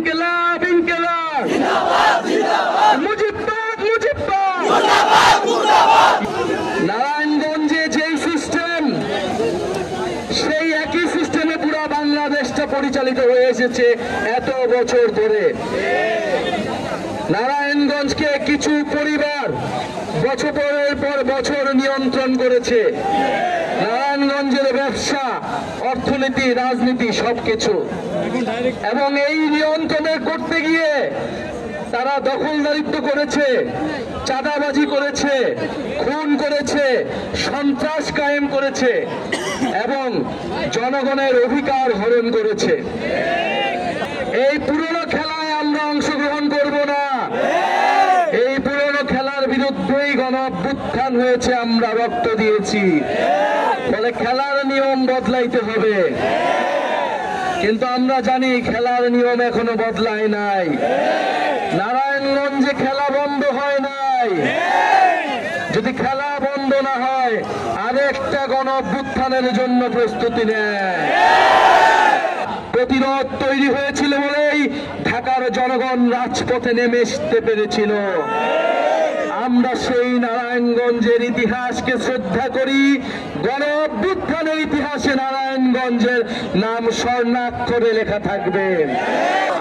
ইনকিলাব ইনকিলাব, মুজিববাদ মুজিববাদ। নারায়ণগঞ্জে যেই সিস্টেম, সেই একই সিস্টেমে পুরো বাংলাদেশটা পরিচালিত হয়ে এসেছে এত বছর ধরে। নারায়ণগঞ্জকে কিছু পরিবার বছরের পর বছর নিয়ন্ত্রণ করেছে। নারায়ণগঞ্জের ব্যবসা, অর্থনীতি, রাজনীতি সবকিছু, এবং এই নিয়ন্ত্রণে করতে গিয়ে তারা দখলদারিত্ব করেছে, চাঁদাবাজি করেছে, খুন করেছে, সন্ত্রাস কায়েম করেছে এবং জনগণের অধিকার হরণ করেছে। এই পুরনো খেলায় আমরা অংশগ্রহণ করব না। এই পুরনো খেলার বিরুদ্ধেই গণ-অভ্যুত্থান হয়েছে, আমরা রক্ত দিয়েছি। ফলে খেলার নিয়ম বদলাইতে হবে, কিন্তু আমরা জানি খেলার নিয়ম এখনো বদলায় নাই। নারায়ণগঞ্জে খেলা বন্ধ হয় নাই। যদি খেলা বন্ধ না হয়, আরেকটা গণ-অভ্যুত্থানের জন্য প্রস্তুতি নেয়। প্রতিরোধ তৈরি হয়েছিল বলেই ঢাকার জনগণ রাজপথে নেমে আসতে পেরেছিল। আমরা সেই নারায়ণগঞ্জের ইতিহাসকে শ্রদ্ধা করি। গণ-অভ্যুত্থানের ইতিহাসে নারায়ণগঞ্জের নাম স্বর্ণাক্ষরে লেখা থাকবে।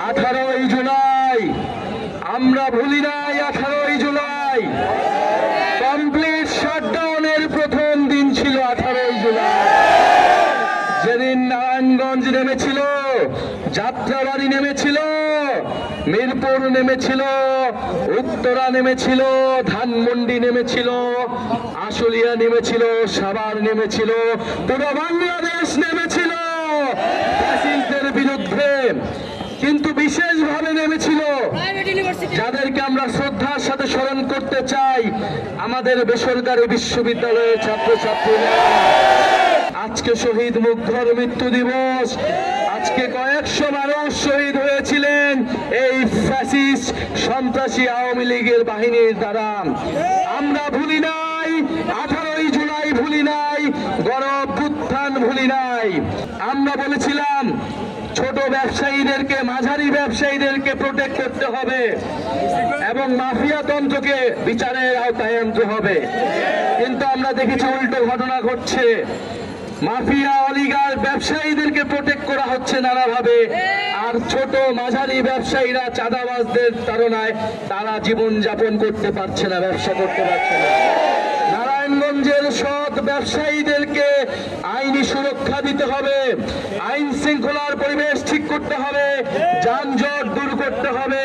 18ই জুলাই আমরা ভুলি নাই। 18ই জুলাই কমপ্লিট শাটডাউনের প্রথম দিন ছিল 18ই জুলাই, যেদিন নারায়ণগঞ্জ নেমেছিল, যাত্রাবাড়ি নেমেছিল, মিরপুর নেমেছিল, উত্তরা নেমেছিল, ধানমন্ডি নেমেছিল, আশুলিয়া নেমেছিল, সাভার নেমেছিল, পুরো বাংলাদেশ নেমেছিল ফ্যাসিস্টদের বিরুদ্ধে। কিন্তু বিশেষভাবে নেমেছিল, যাদেরকে আমরা শ্রদ্ধার সাথে স্মরণ করতে চাই, আমাদের বেসরকারি বিশ্ববিদ্যালয়ের ছাত্রছাত্রীরা। আজকে শহীদ মুগ্ধর মৃত্যু দিবস। আজকে কয়েকশো মানুষ শহীদ হয়েছিলেন এই ফ্যাসিস্ট সন্ত্রাসী আওয়ামী লীগের বাহিনীর দ্বারা। আমরা ভুলি নাই 18ই জুলাই, ভুলি নাই গণ-অভ্যুত্থান, ভুলি নাই। আমরা বলেছিলাম ছোট ব্যবসায়ীদেরকে, মাঝারি ব্যবসায়ীদেরকে প্রোটেক্ট করতে হবে এবং মাফিয়া তন্ত্রকে বিচারের আওতায় আনতে হবে। কিন্তু আমরা দেখেছি উল্টো ঘটনা ঘটছে। মাফিয়া, অলিগার ব্যবসায়ীদেরকে প্রোটেক্ট করা হচ্ছে নানাভাবে, আর ছোট মাঝারি ব্যবসায়ীরা চাঁদাবাজদের তাড়নায় তারা জীবন যাপন করতে পারছে না, ব্যবসা করতে পারছে না। নারায়ণগঞ্জের সৎ ব্যবসায়ীদেরকে আইনি সুরক্ষা দিতে হবে, আইন শৃঙ্খলার পরিবেশ ঠিক করতে হবে, যানজট দূর করতে হবে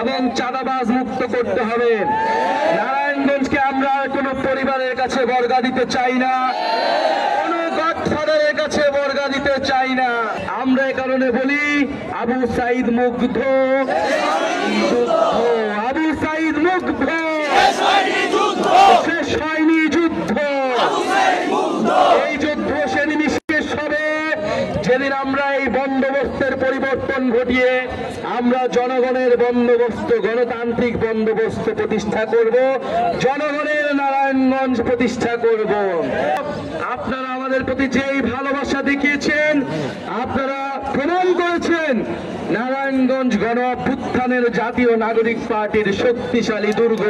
এবং চাঁদাবাজ মুক্ত করতে হবে। নারায়ণগঞ্জকে আমরা কোনো পরিবারের কাছে বর্গা দিতে চাই না, কোনো গডফাদারের কাছে বর্গা দিতে চাই না। আমরা এ কারণে বলি আবু সাইদ মুগ্ধ, আবু সাইদ মুগ্ধ, শেষ হয়নি যুদ্ধ। এই যুদ্ধ সেদিনই শেষ হবে যেদিন আমরা এই বন্দোবস্তের পরিবর্তন ঘটিয়ে আমরা জনগণের বন্দোবস্ত, গণতান্ত্রিক বন্দোবস্ত প্রতিষ্ঠা করব, জনগণের নারায়ণগঞ্জ প্রতিষ্ঠা করব। আপনারা আমাদের প্রতি যেই ভালোবাসা দেখিয়েছেন, আপনারা প্রমাণ করেছেন নারায়ণগঞ্জ গণ-অভ্যুত্থানের জাতীয় নাগরিক পার্টির শক্তিশালী দুর্গ।